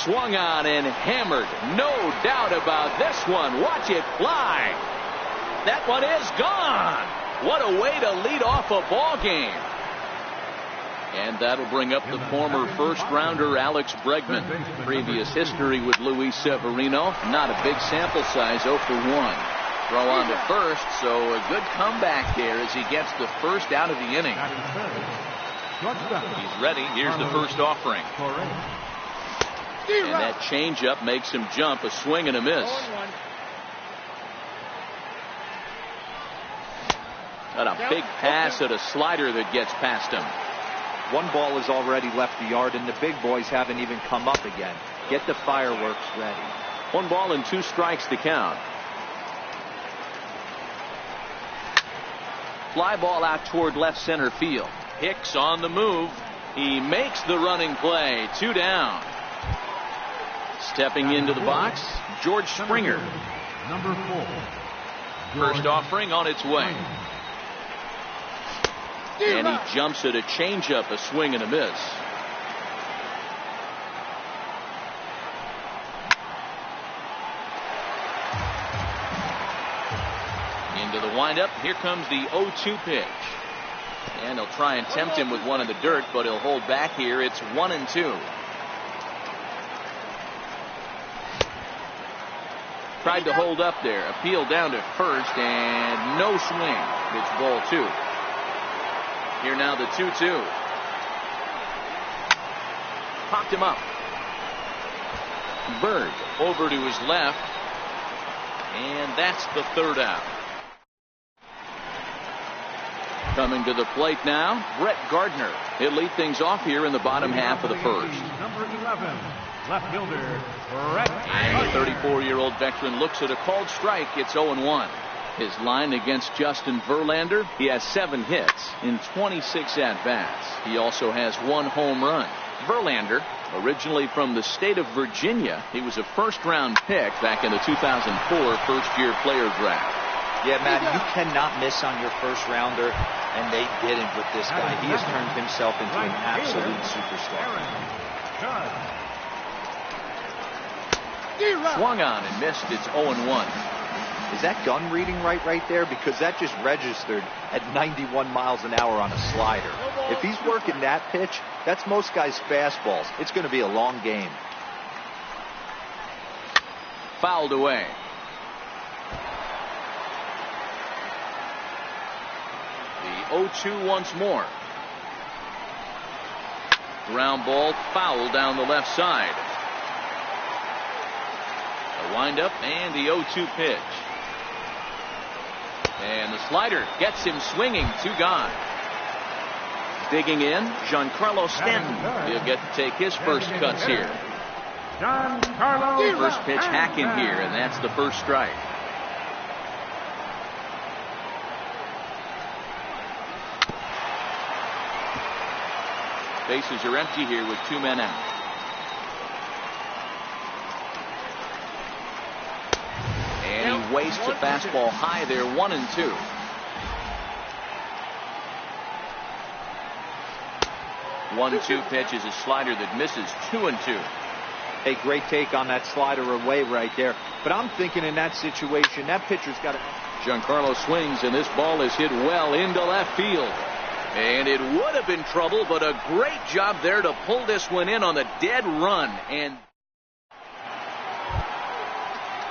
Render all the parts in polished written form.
Swung on and hammered. No doubt about this one. Watch it fly. That one is gone. What a way to lead off a ball game. And that'll bring up the former first-rounder Alex Bregman. Previous history with Luis Severino. Not a big sample size, 0 for 1. Throw on to first, so a good comeback there as he gets the first out of the inning. He's ready. Here's the first offering. And that changeup makes him jump. A swing and a miss. Got a big pass at a slider that gets past him. One ball has already left the yard, and the big boys haven't even come up again. Get the fireworks ready. 1 ball and 2 strikes to count. Fly ball out toward left center field. Hicks on the move. He makes the running play. 2 down. Stepping into the box, George Springer. Number 4. First offering on its way. And he jumps at a changeup, a swing and a miss. Into the windup. Here comes the 0-2 pitch. And he'll try and tempt him with one in the dirt, but he'll hold back here. It's 1-2. Tried to hold up there. Appeal down to first, and no swing. It's ball 2. Here now the 2-2. Popped him up. Bird over to his left. And that's the 3rd out. Coming to the plate now, Brett Gardner. He'll lead things off here in the bottom half of the first. Number 11, left fielder, Brett. And the 34-year-old veteran looks at a called strike. It's 0-1. His line against Justin Verlander, he has 7 hits in 26 at-bats. He also has 1 home run. Verlander, originally from the state of Virginia, he was a first-round pick back in the 2004 first-year player draft. Yeah, Matt, you cannot miss on your first rounder, and they didn't with this guy. He has turned himself into an absolute superstar. Swung on and missed. It's 0-1. Is that gun reading right there? Because that just registered at 91 miles an hour on a slider. If he's working that pitch, that's most guys' fastballs. It's going to be a long game. Fouled away. The 0-2 once more. Ground ball foul down the left side. A windup and the 0-2 pitch. And the slider gets him swinging. 2 gone. Digging in, Giancarlo Stanton. He'll get to take his first cuts here. First pitch hacking here, and that's the first strike. Bases are empty here with 2 men out. And he wastes a fastball high there. 1-2. One-two pitch is a slider that misses. 2-2. A great take on that slider away right there. But I'm thinking in that situation, that pitcher's got to. Giancarlo swings, and this ball is hit well into left field. And it would have been trouble, but a great job there to pull this one in on the dead run. And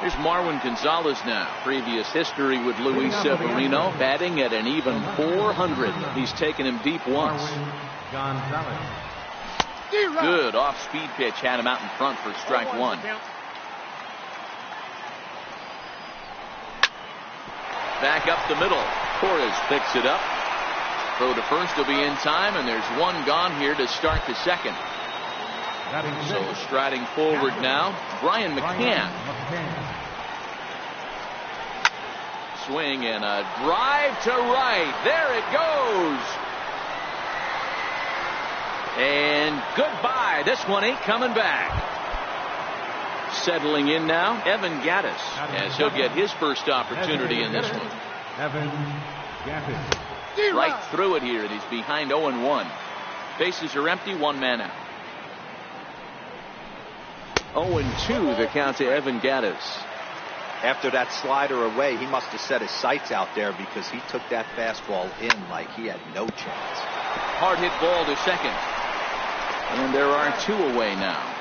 here's Marwin Gonzalez now. Previous history with Luis Severino, batting at an even 400. He's taken him deep once. Good off-speed pitch had him out in front for strike 1. Back up the middle. Torres picks it up. Throw to first will be in time, and there's 1 gone here to start the second. So striding forward now, Brian McCann. Swing and a drive to right. There it goes. And goodbye. This one ain't coming back. Settling in now, Evan Gattis, as he'll get his first opportunity in this one. Evan Gattis. Right through it here, and he's behind 0-1. Bases are empty, 1 man out. 0-2 the count to Evan Gattis. After that slider away, he must have set his sights out there because he took that fastball in like he had no chance. Hard hit ball to second. And there are 2 away now.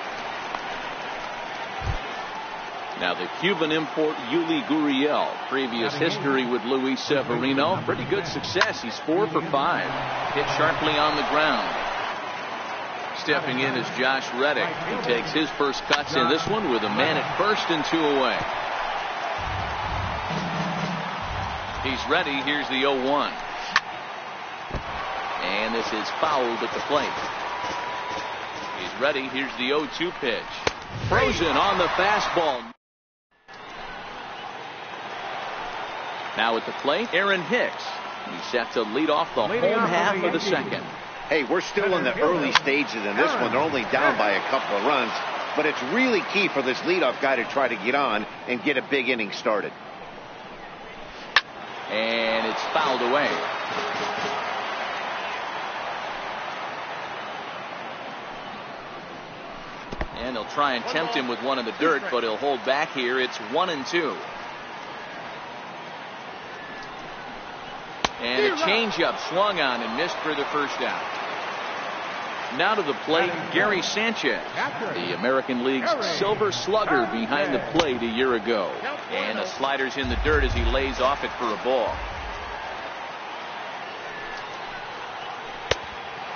Now the Cuban import Yuli Gurriel. Previous history with Luis Severino. Pretty good success. He's 4 for 5. Hit sharply on the ground. Stepping in is Josh Reddick. He takes his first cuts in this one with a man at first and 2 away. He's ready. Here's the 0-1. And this is fouled at the plate. He's ready. Here's the 0-2 pitch. Frozen on the fastball. Now at the plate, Aaron Hicks. He's set to lead off the home half of the second. Hey, we're still in the early stages in this one. They're only down by a couple of runs. But it's really key for this leadoff guy to try to get on and get a big inning started. And it's fouled away. And they'll try and tempt him with one in the dirt, but he'll hold back here. It's 1-2. And a changeup swung on and missed for the first out. Now to the plate, Gary Sanchez, the American League's Silver Slugger behind the plate a year ago. And the slider's in the dirt as he lays off it for a ball.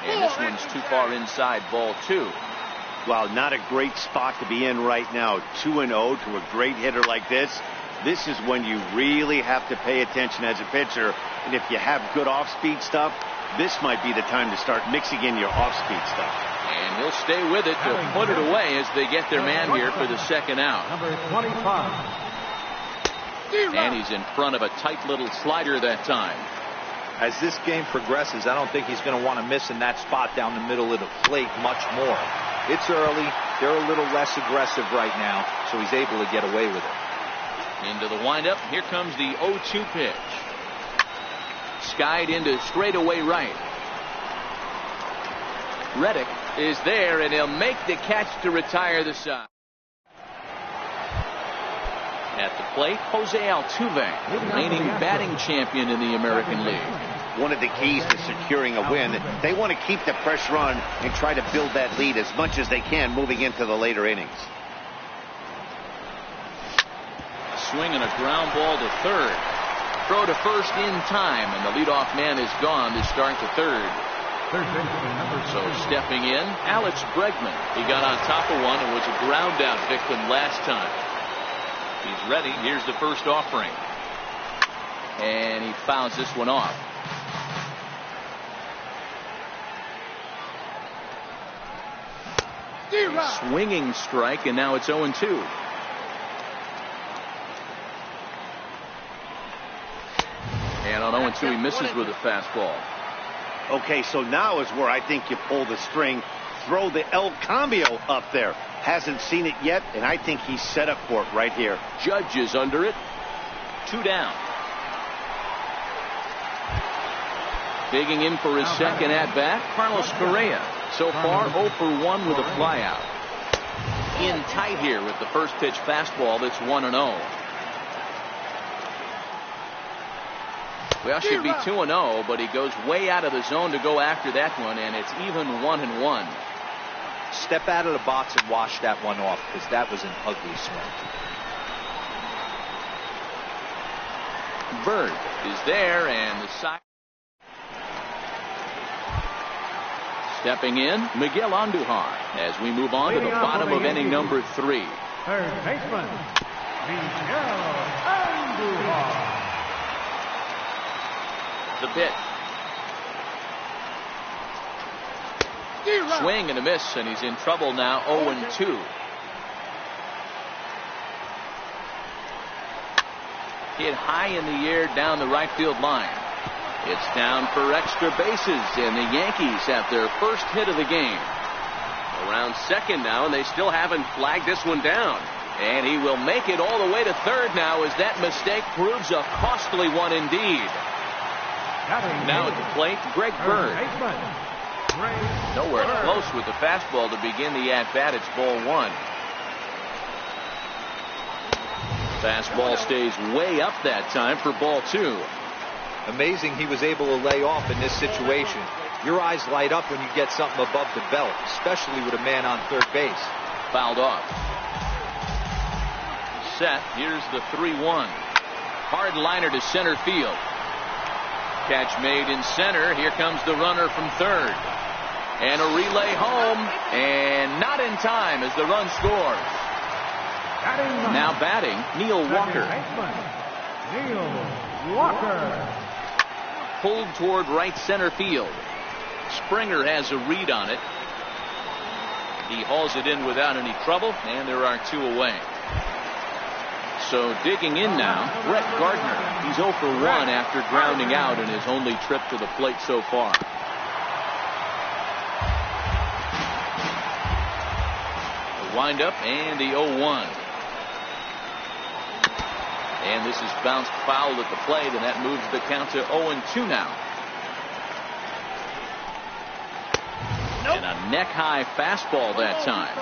And this one's too far inside, ball 2. Well, not a great spot to be in right now. 2-0 to a great hitter like this. This is when you really have to pay attention as a pitcher. And if you have good off-speed stuff, this might be the time to start mixing in your off-speed stuff. And he'll stay with it to put it away as they get their man here for the second out. Number 25. And he's in front of a tight little slider that time. As this game progresses, I don't think he's going to want to miss in that spot down the middle of the plate much more. It's early. They're a little less aggressive right now, so he's able to get away with it. Into the windup. Here comes the 0-2 pitch. Skied into straightaway right. Reddick is there, and he'll make the catch to retire the side. At the plate, Jose Altuve, reigning batting champion in the American League. One of the keys to securing a win, they want to keep the pressure on and try to build that lead as much as they can moving into the later innings. Swing and a ground ball to third. Throw to first in time, and the leadoff man is gone to start the third. So stepping in, Alex Bregman. He got on top of one and was a ground out victim last time. He's ready. Here's the first offering. And he fouls this one off. Swinging strike, and now it's 0-2. And on 0-2, he misses with a fastball. Okay, so now is where I think you pull the string. Throw the El Cambio up there. Hasn't seen it yet, and I think he's set up for it right here. Judge is under it. 2 down. Digging in for his second at-bat, Carlos Correa. So far, 0 for 1 with a flyout. In tight here with the first pitch fastball that's 1-0. Well, should be 2-0, but he goes way out of the zone to go after that one, and it's even 1-1. Step out of the box and wash that one off, because that was an ugly swing. Bird is there, and the side. Stepping in, Miguel Andujar, as we move on to the bottom of inning number 3. Third baseman, Miguel Andujar. The pitch. Swing and a miss, and he's in trouble now. 0-2. Hit high in the air down the right field line. It's down for extra bases, and the Yankees have their first hit of the game. Around second now, and they still haven't flagged this one down. And he will make it all the way to third now, as that mistake proves a costly one indeed. Now at the plate, Greg Bird. Nowhere close with the fastball to begin the at-bat. It's ball 1. Fastball stays way up that time for ball 2. Amazing he was able to lay off in this situation. Your eyes light up when you get something above the belt, especially with a man on third base. Fouled off. Set. Here's the 3-1. Hard liner to center field. Catch made in center. Here comes the runner from third. And a relay home. And not in time as the run scores. Now batting, Neil Walker. Neil Walker. Pulled toward right center field. Springer has a read on it. He hauls it in without any trouble, and there are 2 away. So digging in now, Brett Gardner. He's 0 for 1 after grounding out in his only trip to the plate so far. The windup and the 0-1. And this is bounced foul at the plate, and that moves the count to 0-2 now. And a neck-high fastball that time.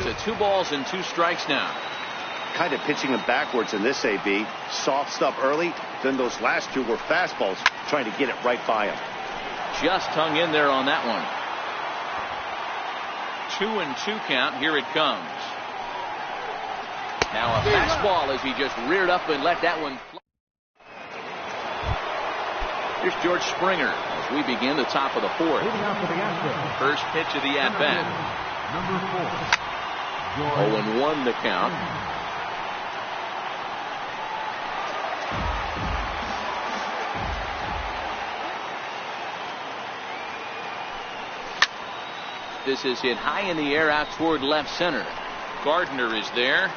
So 2 balls and 2 strikes now. Kind of pitching him backwards in this AB. Soft stuff early, then those last 2 were fastballs, trying to get it right by him. Just hung in there on that one. 2-2 count. Here it comes. Now a fastball as he just reared up and let that one fly. Here's George Springer as we begin the top of the 4th. First pitch of the at-bat. Number 4. 0-1 the count. This is hit high in the air out toward left center. Gardner is there.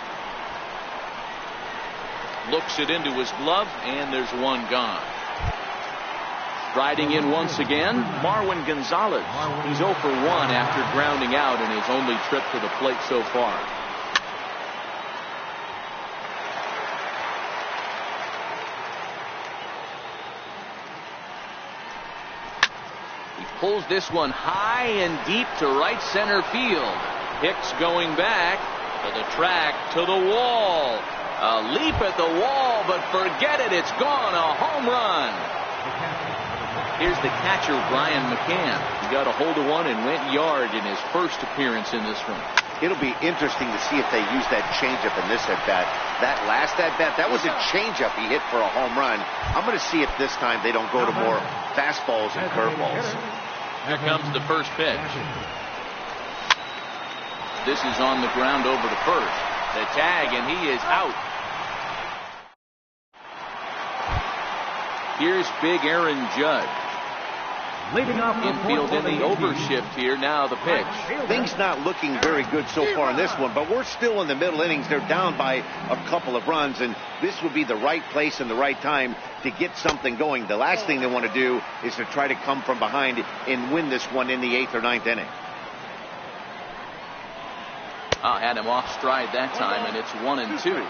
Looks it into his glove, and there's 1 gone. Riding in once again, Marwin Gonzalez. He's 0 for 1 after grounding out in his only trip to the plate so far. He pulls this one high and deep to right center field. Hicks going back to the track, to the wall. A leap at the wall, but forget it. It's gone. A home run. Here's the catcher, Brian McCann. He got a hold of one and went yard in his first appearance in this one. It'll be interesting to see if they use that changeup in this at-bat. That last at-bat, that was a changeup he hit for a home run. I'm going to see if this time they don't go to more fastballs and curveballs. Here comes the first pitch. This is on the ground over to first. The tag, and he is out. Here's big Aaron Judge. Infield in the overshift here. Now the pitch. Things not looking very good so far in this one, but we're still in the middle innings. They're down by a couple of runs, and this would be the right place and the right time to get something going. The last thing they want to do is to try to come from behind and win this one in the 8th or 9th inning. Had him off stride that time, and it's 1-2.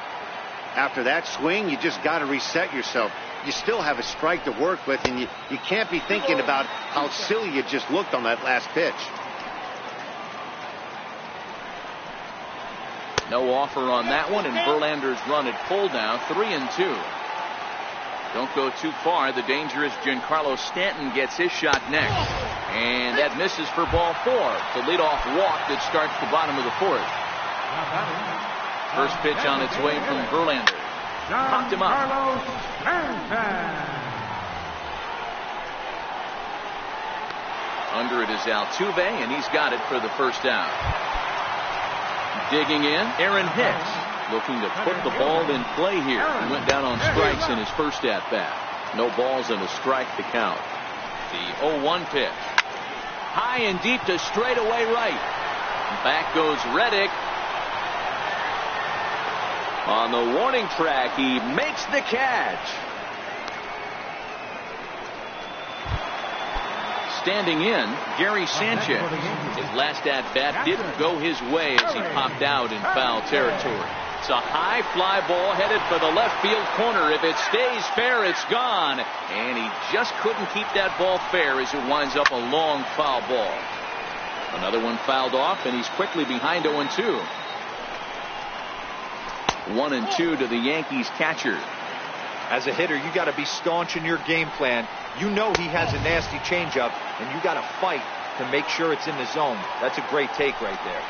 After that swing, you just got to reset yourself. You still have a strike to work with, and you can't be thinking about how silly you just looked on that last pitch. No offer on that one, and Verlander's run at full now, 3-2. Don't go too far. The dangerous Giancarlo Stanton gets his shot next. And that misses for ball 4. The leadoff walk that starts the bottom of the 4th. First pitch on its way from Verlander. Popped him up. Under it is Altuve, and he's got it for the first out. Digging in, Aaron Hicks, looking to put the ball in play here. He went down on strikes in his first at-bat. No balls and a strike to count. The 0-1 pitch. High and deep to straightaway right. Back goes Reddick. On the warning track, he makes the catch. Standing in, Gary Sanchez. His last at-bat didn't go his way as he popped out in foul territory. It's a high fly ball headed for the left field corner. If it stays fair, it's gone. And he just couldn't keep that ball fair as it winds up a long foul ball. Another one fouled off, and he's quickly behind 0-2. 1-2 to the Yankees catcher. As a hitter, you got to be staunch in your game plan. You know he has a nasty changeup, and you got to fight to make sure it's in the zone. That's a great take right there.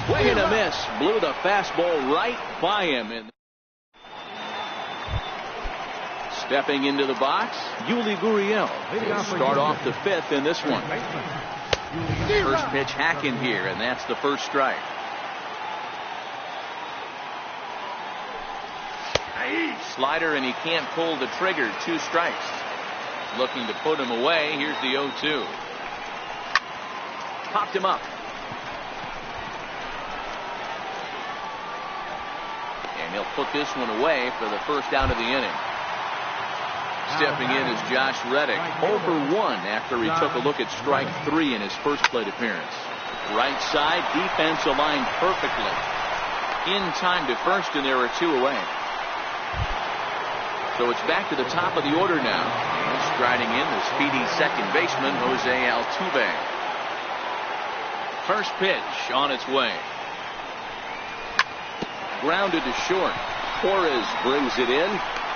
Swing and a miss. Blew the fastball right by him. Stepping into the box, Yuli Gurriel. He'll start off the fifth in this one. First pitch hacking here, and that's the first strike. Slider, and he can't pull the trigger. 2 strikes. Looking to put him away. Here's the 0-2. Popped him up. And he'll put this one away for the first out of the inning. Stepping in is Josh Reddick. 0 for 1 after he took a look at strike 3 in his first plate appearance. Right side, defense aligned perfectly. In time to first, and there are 2 away. So it's back to the top of the order now. And striding in, the speedy second baseman, Jose Altuve. First pitch on its way. Grounded to short. Torres brings it in.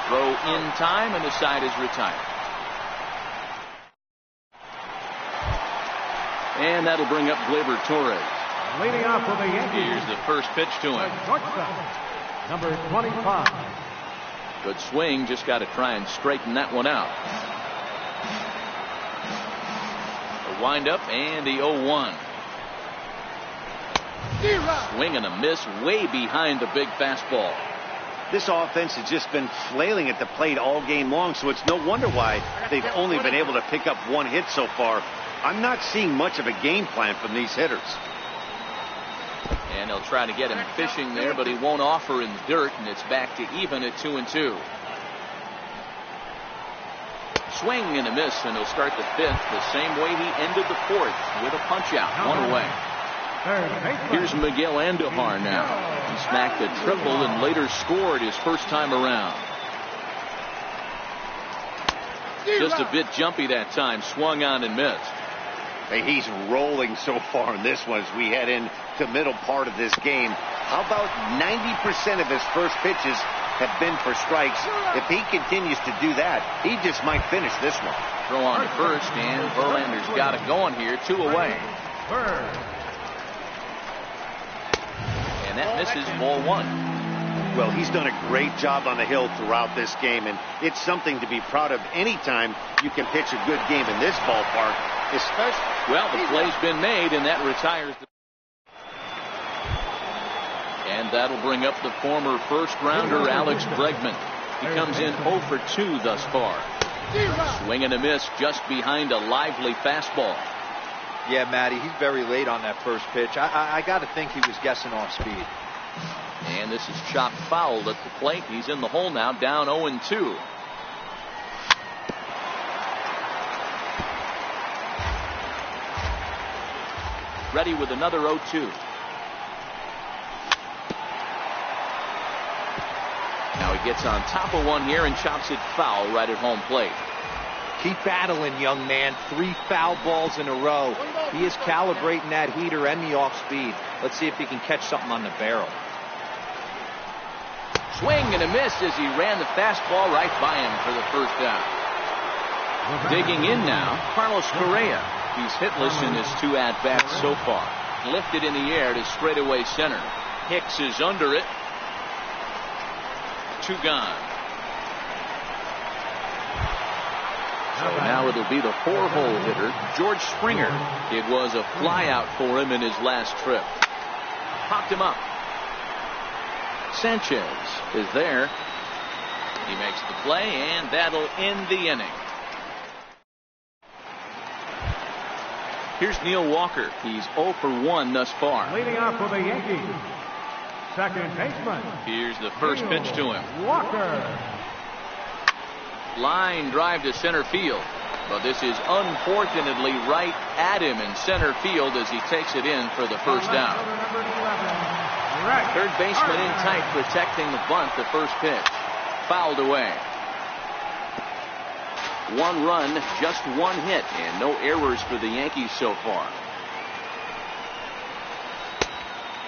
Throw in time, and the side is retired. And that'll bring up Gleyber Torres. Leading off for the Yankees. Here's the first pitch to him. Number 25. Good swing, just got to try and straighten that one out. The windup and the 0-1. Swing and a miss way behind the big fastball. This offense has just been flailing at the plate all game long, so it's no wonder why they've only been able to pick up 1 hit so far. I'm not seeing much of a game plan from these hitters. And they'll try to get him fishing there, but he won't offer in the dirt, and it's back to even at 2-2. Swing and a miss, and he'll start the fifth the same way he ended the fourth, with a punch out, 1 away. Here's Miguel Andujar now. He smacked a triple and later scored his first time around. Just a bit jumpy that time, swung on and missed. Hey, he's rolling so far in this one as we head into the middle part of this game. How about 90% of his first pitches have been for strikes? If he continues to do that, he just might finish this one. Throw on to first, and Verlander's got it going here, 2 away. And that misses, ball 1. Well, he's done a great job on the hill throughout this game, and it's something to be proud of anytime you can pitch a good game in this ballpark, especially. Well, the play's been made, and that retires the. And that'll bring up the former first-rounder Alex Bregman. He comes in 0 for 2 thus far. Swing and a miss just behind a lively fastball. Yeah, Matty, he's very late on that first pitch. I got to think he was guessing off speed. And this is chopped foul at the plate. He's in the hole now, down 0-2. Ready with another 0-2. Now he gets on top of one here and chops it foul right at home plate. Keep battling, young man. 3 foul balls in a row. He is calibrating that heater and the off speed. Let's see if he can catch something on the barrel. Swing and a miss as he ran the fastball right by him for the first out. Digging in now, Carlos Correa. He's hitless in his 2 at-bats so far. Lifted in the air to straightaway center. Hicks is under it. 2 gone. So now it'll be the 4-hole hitter, George Springer. It was a flyout for him in his last trip. Popped him up. Sanchez is there. He makes the play, and that'll end the inning. Here's Neil Walker. He's 0 for 1 thus far. Leading off for the Yankees, second baseman. Here's the first pitch to him. Walker. Line drive to center field. But this is unfortunately right at him in center field as he takes it in for the first out. Third baseman in tight, protecting the bunt, the first pitch. Fouled away. 1 run, just 1 hit, and no errors for the Yankees so far.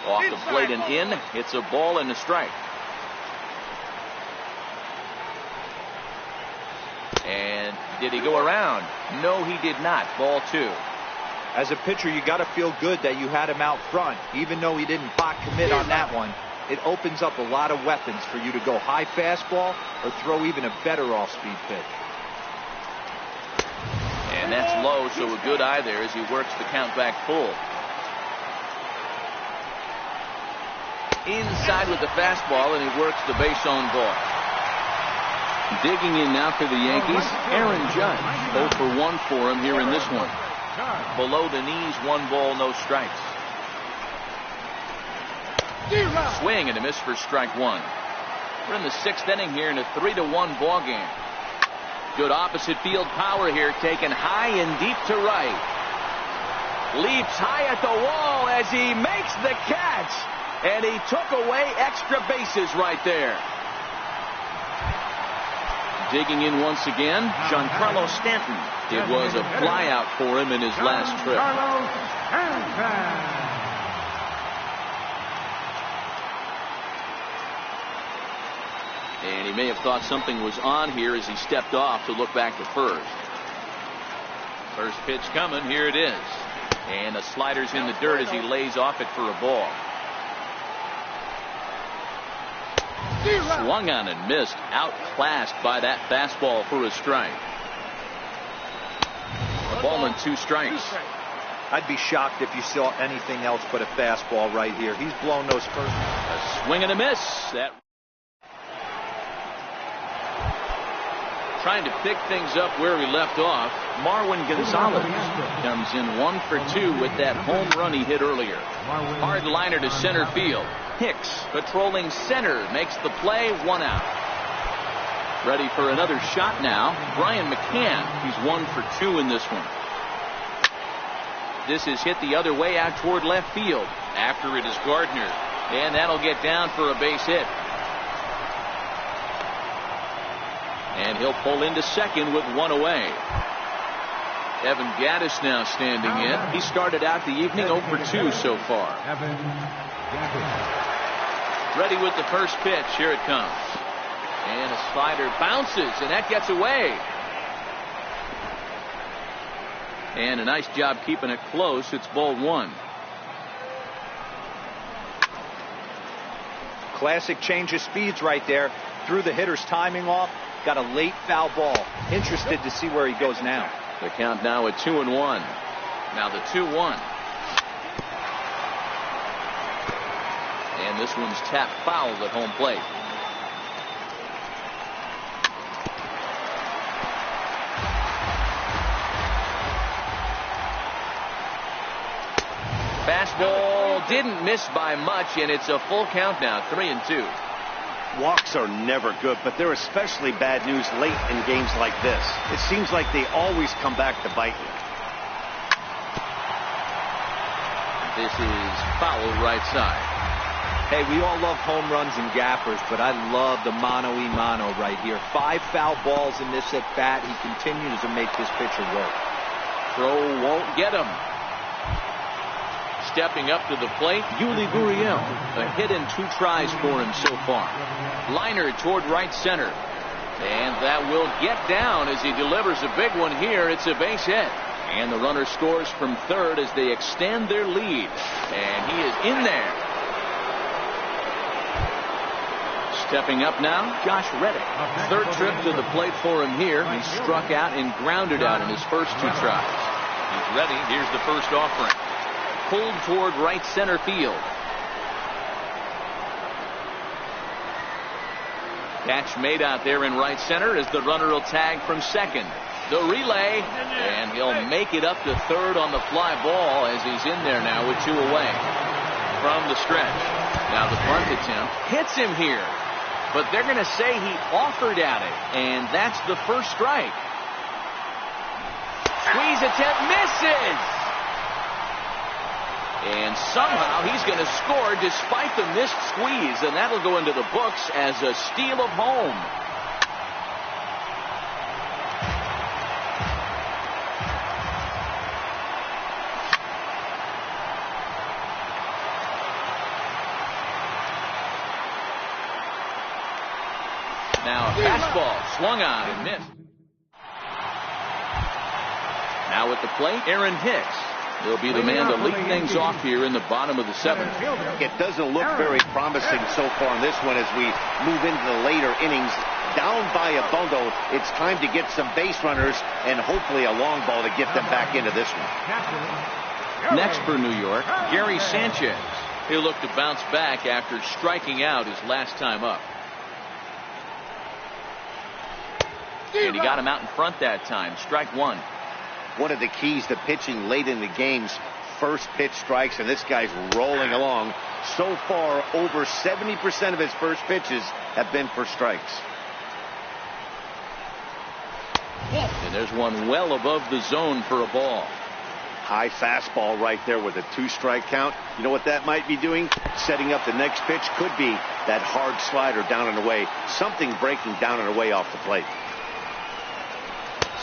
Off the plate and in. It's a ball and a strike. And did he go around? No, he did not. Ball 2. As a pitcher, you got to feel good that you had him out front. Even though he didn't pot commit on that one, it opens up a lot of weapons for you to go high fastball or throw even a better off-speed pitch. And that's low, so a good eye there as he works the count back full. Inside with the fastball, and he works the base on ball. Digging in now for the Yankees, Aaron Judge. 0 for 1 for him here in this one. Below the knees, 1 ball, no strikes. Swing and a miss for strike 1. We're in the 6th inning here in a 3-1 ball game. Good opposite field power here, taken high and deep to right. Leaps high at the wall as he makes the catch, and he took away extra bases right there. Digging in once again, Giancarlo Stanton. It was a flyout for him in his last trip. And he may have thought something was on here as he stepped off to look back to first. First pitch coming, here it is. And the slider's in the dirt as he lays off it for a ball. Swung on and missed, outclassed by that fastball for a strike. A ball and 2 strikes. I'd be shocked if you saw anything else but a fastball right here. He's blown those first. A swing and a miss. That trying to pick things up where he left off. Marwin Gonzalez comes in 1 for 2 with that home run he hit earlier. Hard liner to center field. Hicks patrolling center makes the play, 1 out. Ready for another shot now. Brian McCann. He's 1 for 2 in this one. This is hit the other way out toward left field. After it is Gardner. And that'll get down for a base hit. And he'll pull into second with 1 away. Evan Gattis now standing in. He started out the evening 0 for 2 so far. Ready with the first pitch. Here it comes. And a slider bounces, and that gets away. And a nice job keeping it close. It's ball 1. Classic change of speeds right there. Threw the hitter's timing off. Got a late foul ball. Interested to see where he goes now. The count now at 2-1. Now the 2-1. And this one's tapped foul at home plate. Fastball didn't miss by much, and it's a full count now, 3-2. Walks are never good, but they're especially bad news late in games like this. It seems like they always come back to bite you. This is foul right side. Hey, we all love home runs and gappers, but I love the mano-y-mano right here. 5 foul balls in this at-bat. He continues to make this pitcher work. Throw won't get him. Stepping up to the plate, Yuli Gurriel. A hit and 2 tries for him so far. Liner toward right center. And that will get down as he delivers a big one here. It's a base hit. And the runner scores from third as they extend their lead. And he is in there. Stepping up now, Josh Reddick. Third trip to the plate for him here. He struck out and grounded out in his first 2 tries. He's ready. Here's the first offering. Pulled toward right center field. Catch made out there in right center as the runner will tag from second. The relay, and he'll make it up to third on the fly ball as he's in there now with 2 away from the stretch. Now the bunt attempt hits him here, but they're going to say he offered at it, and that's the first strike. Squeeze attempt misses. And somehow he's going to score despite the missed squeeze, and that'll go into the books as a steal of home. Now a fastball swung on and missed. Now at the plate, Aaron Hicks. He'll be the man to lead things off here in the bottom of the seventh. It doesn't look very promising so far in this one as we move into the later innings. Down by a bundle, it's time to get some base runners and hopefully a long ball to get them back into this one. Next for New York, Gary Sanchez. He'll look to bounce back after striking out his last time up. And he got him out in front that time. Strike one. One of the keys to pitching late in the game's first pitch strikes, and this guy's rolling along. So far, over 70% of his first pitches have been for strikes. And there's one well above the zone for a ball. High fastball right there with a 2-strike count. You know what that might be doing? Setting up the next pitch. Could be that hard slider down and away. Something breaking down and away off the plate.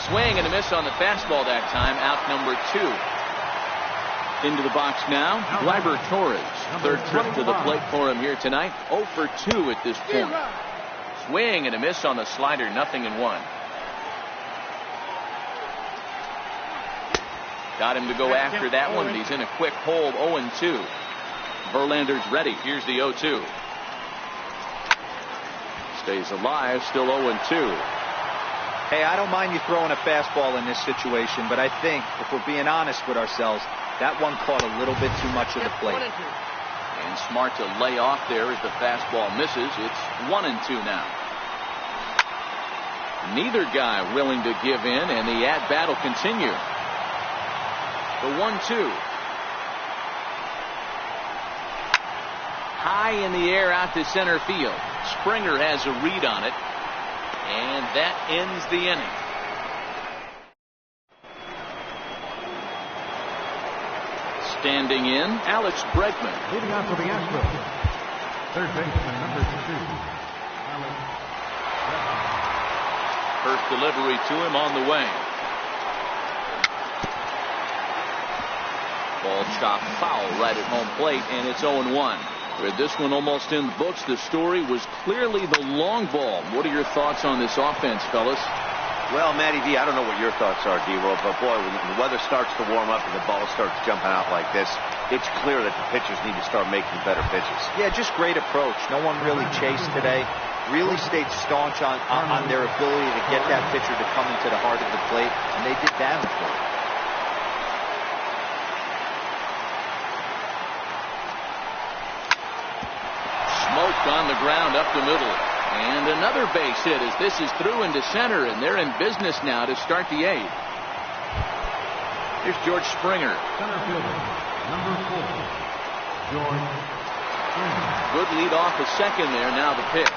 Swing and a miss on the fastball that time. Out number 2. Into the box now, Gleyber Torres. Third trip to the plate for him here tonight. 0 for 2 at this point. Swing and a miss on the slider. 0-1. Got him to go after that one, and he's in a quick hold. 0-2. Verlander's ready. Here's the 0-2. Stays alive. Still 0-2. Hey, I don't mind you throwing a fastball in this situation, but I think, if we're being honest with ourselves, that one caught a little bit too much of the plate. And smart to lay off there as the fastball misses. It's 1-2 now. Neither guy willing to give in, and the at-bat will continue. The 1-2. High in the air out to center field. Springer has a read on it. And that ends the inning. Standing in, Alex Bregman. Leading out for the Astros, third baseman number 2, Alex Bregman. First delivery to him on the way. Ball chopped foul right at home plate, and it's 0-1. With this one almost in the books, the story was clearly the long ball. What are your thoughts on this offense, fellas? Well, Matty V, I don't know what your thoughts are, D-Roll, but boy, when the weather starts to warm up and the ball starts jumping out like this, it's clear that the pitchers need to start making better pitches. Yeah, just great approach. No one really chased today. Really stayed staunch on their ability to get that pitcher to come into the heart of the plate, and they did damage to it. Smoked on the ground up the middle. And another base hit as this is through into center, and they're in business now to start the 8th. Here's George Springer. Center fielder, number 4, George Springer. Good lead off a second there. Now the pitch.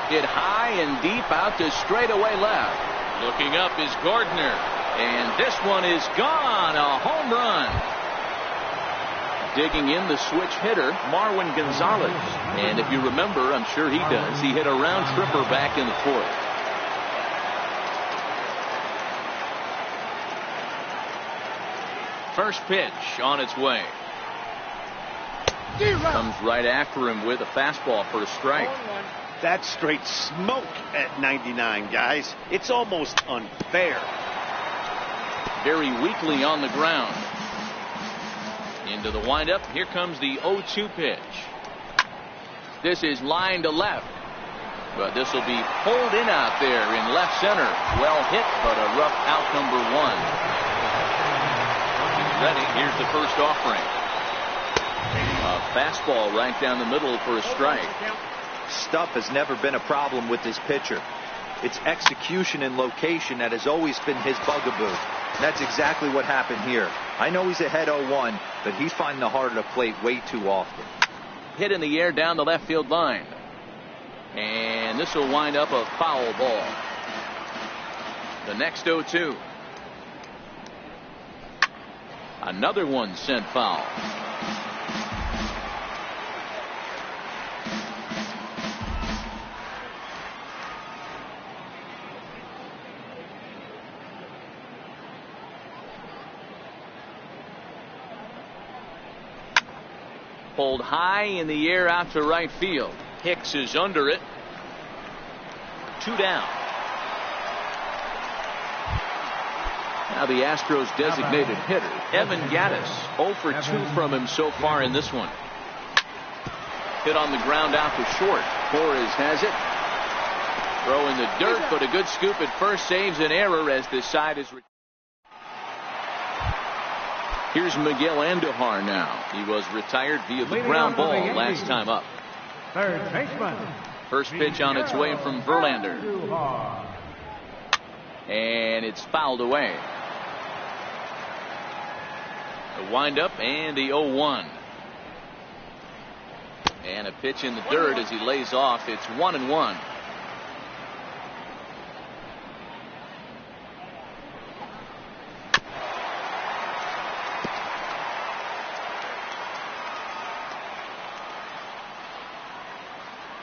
Hit high and deep out to straightaway left. Looking up is Gardner. And this one is gone. A home run. Digging in the switch hitter, Marwin Gonzalez. And if you remember, I'm sure he does, he hit a round tripper back in the 4th. First pitch on its way. Comes right after him with a fastball for a strike. That's straight smoke at 99, guys. It's almost unfair. Very weakly on the ground. Into the windup. Here comes the 0-2 pitch. This is line to left. But this will be pulled in out there in left center. Well hit, but a rough out number 1. He's ready. Here's the first offering. A fastball right down the middle for a strike. Stuff has never been a problem with this pitcher. It's execution and location that has always been his bugaboo. And that's exactly what happened here. I know he's ahead 0-1, but he's finding the heart of the plate way too often. Hit in the air down the left field line. And this will wind up a foul ball. The next 0-2. Another one sent foul. Pulled high in the air out to right field. Hicks is under it. 2 down. Now the Astros designated hitter, Evan Gattis, 0 for 2 from him so far in this one. Hit on the ground out to short. Torres has it. Throw in the dirt, but a good scoop at first saves an error as this side is. Here's Miguel Andujar now. He was retired via the ground ball last time up. Third baseman. First pitch on its way from Verlander. And it's fouled away. The windup and the 0-1. And a pitch in the dirt as he lays off. It's 1-1.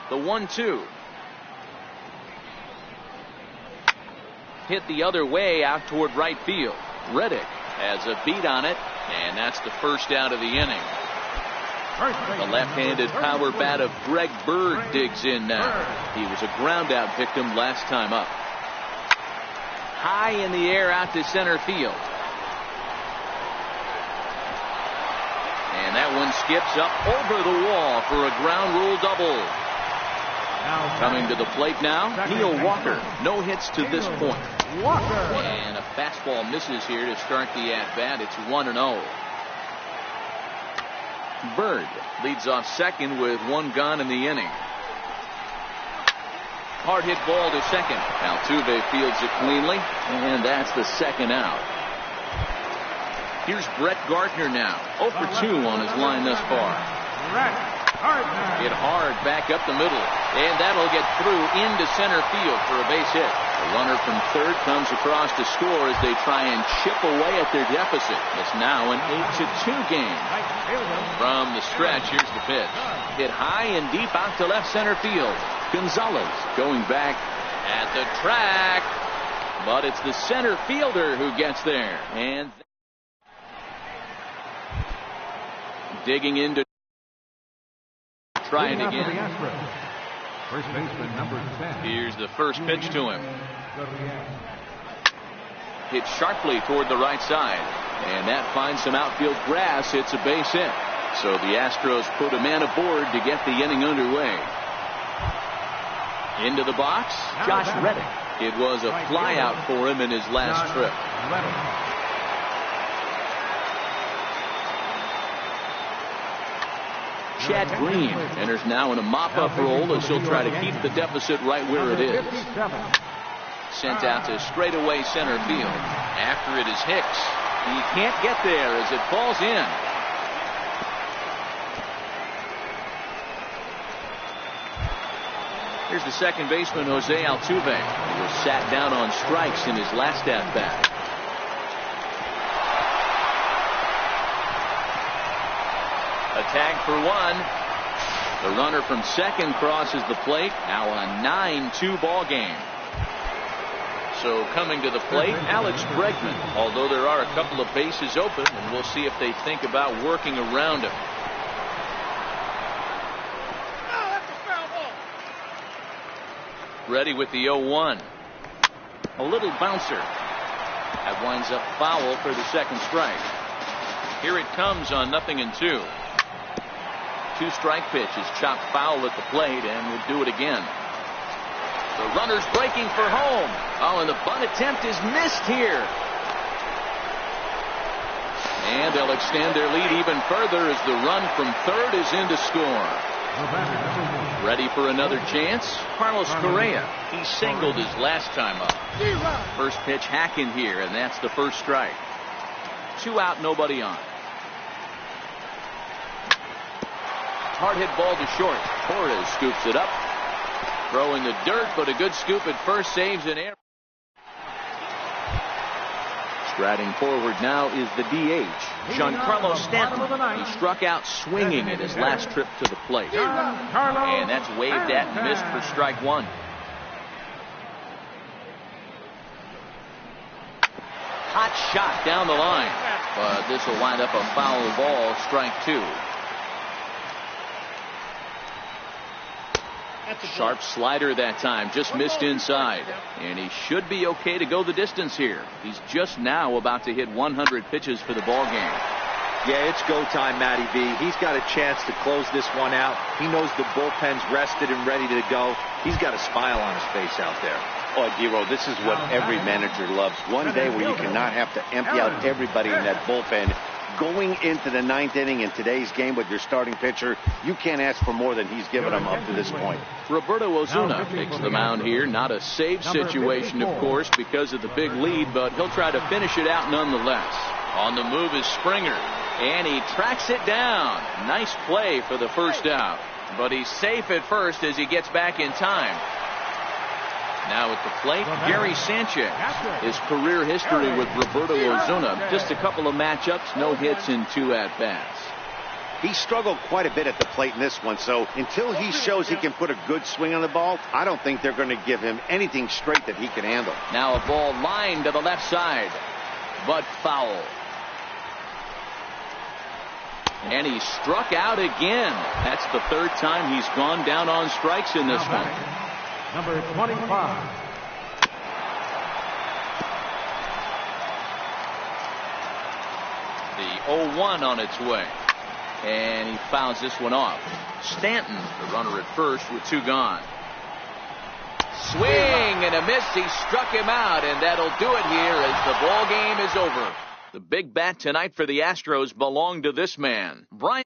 The 1-2. Hit the other way out toward right field. Reddick has a beat on it, and that's the first out of the inning. The left-handed power bat of Greg Bird digs in now. He was a ground-out victim last time up. High in the air out to center field. And that one skips up over the wall for a ground rule double. Coming to the plate now, Neil Walker. No hits to this point. And a fastball misses here to start the at-bat. It's 1-0. Bird leads off second with 1 gone in the inning. Hard hit ball to second. Altuve fields it cleanly, and that's the second out. Here's Brett Gardner now. 0 for 2 on his line thus far. Hit hard back up the middle, and that'll get through into center field for a base hit. The runner from third comes across to score as they try and chip away at their deficit. It's now an 8-2 game. From the stretch, here's the pitch. Hit high and deep out to left center field. Gonzalez going back at the track, but it's the center fielder who gets there. And digging into. Trying again. First baseman number 10. Here's the first pitch to him. Hit sharply toward the right side, and that finds some outfield grass. It's a base hit. So the Astros put a man aboard to get the inning underway. Into the box, Josh Reddick. It was a flyout for him in his last trip. Chad Green enters now in a mop-up role as he'll try to keep the deficit right where it is. Sent out to straightaway center field. After it is Hicks. He can't get there as it falls in. Here's the second baseman, Jose Altuve, who was sat down on strikes in his last at-bat. A tag for 1. The runner from second crosses the plate. Now a 9-2 ball game. So coming to the plate, Alex Bregman. Although there are a couple of bases open, and we'll see if they think about working around him. Ready with the 0-1. A little bouncer. That winds up foul for the second strike. Here it comes on 0-2. 2-strike pitch is chopped foul at the plate, and will do it again. The runner's breaking for home. Oh, and the bunt attempt is missed here. And they'll extend their lead even further as the run from third is in to score. Ready for another chance? Carlos Correa. He singled his last time up. First pitch hacking here, and that's the first strike. 2 out, nobody on. Hard hit ball to short. Torres scoops it up. Throw in the dirt, but a good scoop at first saves an error. Striding forward now is the DH, Giancarlo Stanton, who struck out swinging in his last trip to the plate. And that's waved at and missed for strike 1. Hot shot down the line, but this will wind up a foul ball, strike 2. Sharp slider that time, just missed inside. And he should be okay to go the distance here. He's just now about to hit 100 pitches for the ball game. Yeah, it's go time, Matty B. He's got a chance to close this one out. He knows the bullpen's rested and ready to go. He's got a smile on his face out there. Oh, Dero, this is what every manager loves. One day where you cannot have to empty out everybody in that bullpen. Going into the ninth inning in today's game with your starting pitcher, you can't ask for more than he's given them up to this point. Roberto Ozuna takes the mound here. Not a save situation, of course, because of the big lead, but he'll try to finish it out nonetheless. On the move is Springer, and he tracks it down. Nice play for the first out, but he's safe at first as he gets back in time. Now at the plate, Gary Sanchez. His career history with Roberto Ozuna, just a couple of matchups, no hits in 2 at-bats. He struggled quite a bit at the plate in this one, so until he shows he can put a good swing on the ball, I don't think they're going to give him anything straight that he can handle. Now a ball lined to the left side, but foul. And he struck out again. That's the 3rd time he's gone down on strikes in this one. Number 25. The 0-1 on its way. And he fouls this one off. Stanton, the runner at first with 2 gone. Swing and a miss. He struck him out, and that'll do it here as the ball game is over. The big bat tonight for the Astros belonged to this man, Brian.